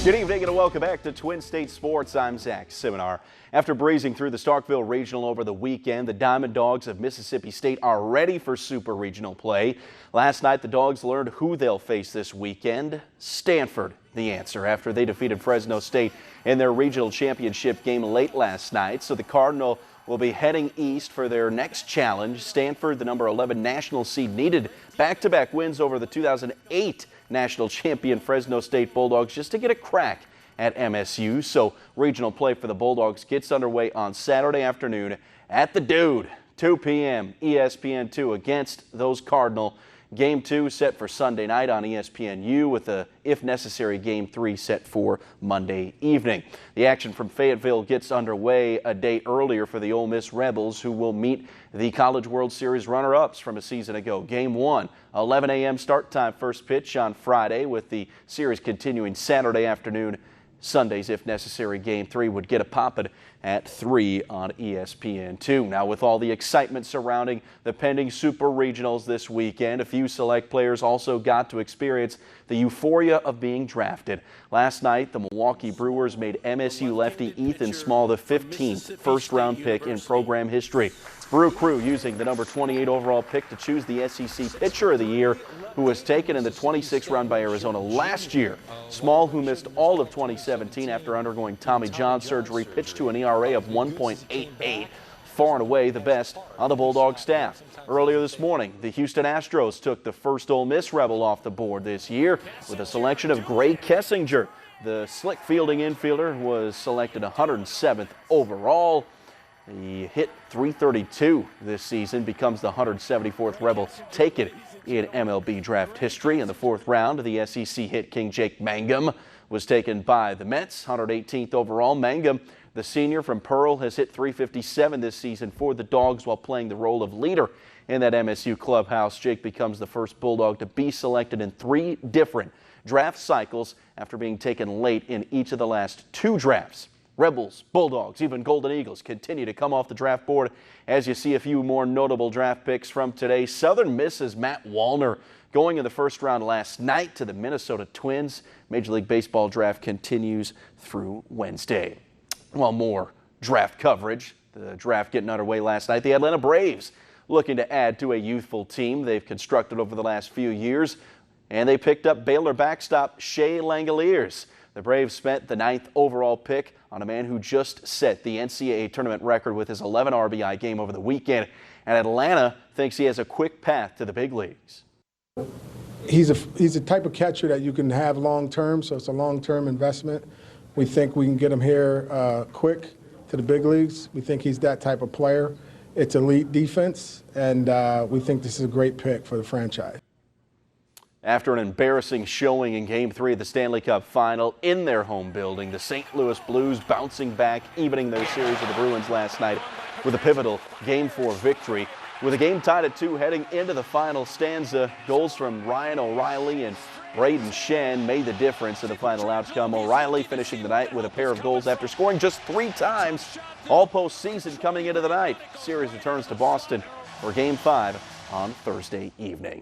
Good evening and welcome back to Twin State Sports. I'm Zach Seminar. After breezing through the Starkville Regional over the weekend, the Diamond Dogs of Mississippi State are ready for Super Regional play. Last night, the Dogs learned who they'll face this weekend. Stanford, the answer, after they defeated Fresno State in their regional championship game late last night. So the Cardinal will be heading east for their next challenge. Stanford, the number 11 national seed, needed back-to-back wins over the 2008 national champion Fresno State Bulldogs just to get a crack at MSU. So regional play for the Bulldogs gets underway on Saturday afternoon at the Dude, 2 p.m. ESPN2 against those Cardinal. Game 2 set for Sunday night on ESPNU with a, if necessary, Game 3 set for Monday evening. The action from Fayetteville gets underway a day earlier for the Ole Miss Rebels, who will meet the College World Series runner-ups from a season ago. Game 1, 11 a.m. start time, first pitch on Friday, with the series continuing Saturday afternoon. Sundays, if necessary, Game 3 would get a poppin' at 3 on ESPN2. Now, with all the excitement surrounding the pending Super Regionals this weekend, a few select players also got to experience the euphoria of being drafted. Last night, the Milwaukee Brewers made MSU lefty Ethan Small the 15th first-round pick in program history. Brew Crew using the number 28 overall pick to choose the SEC Pitcher of the Year, who was taken in the 26th round by Arizona last year. Small, who missed all of 2017 after undergoing Tommy John surgery, pitched to an ERA of 1.88, far and away the best on the Bulldog staff. Earlier this morning, the Houston Astros took the first Ole Miss Rebel off the board this year with a selection of Gray Kessinger. The slick fielding infielder was selected 107th overall. He hit .332 this season, becomes the 174th Rebel taken in MLB draft history. In the 4th round, the SEC hit king Jake Mangum was taken by the Mets, 118th overall. Mangum, the senior from Pearl, has hit .357 this season for the Dogs while playing the role of leader in that MSU clubhouse. Jake becomes the first Bulldog to be selected in 3 different draft cycles after being taken late in each of the last 2 drafts. Rebels, Bulldogs, even Golden Eagles continue to come off the draft board as you see a few more notable draft picks from today. Southern Miss's Matt Wallner going in the first round last night to the Minnesota Twins. Major League Baseball draft continues through Wednesday. Well, more draft coverage. The draft getting underway last night. The Atlanta Braves looking to add to a youthful team they've constructed over the last few years, and they picked up Baylor backstop Shea Langoliers. The Braves spent the 9th overall pick on a man who just set the NCAA tournament record with his 11 RBI game over the weekend, and Atlanta thinks he has a quick path to the big leagues. He's a type of catcher that you can have long-term, so it's a long-term investment. We think we can get him here quick to the big leagues. We think he's that type of player. It's elite defense, and we think this is a great pick for the franchise. After an embarrassing showing in Game 3 of the Stanley Cup Final in their home building, the St. Louis Blues bouncing back, evening their series with the Bruins last night with a pivotal Game 4 victory. With the game tied at 2 heading into the final stanza, goals from Ryan O'Reilly and Braden Shen made the difference in the final outcome. O'Reilly finishing the night with a pair of goals after scoring just 3 times all postseason coming into the night. Series returns to Boston for Game 5 on Thursday evening.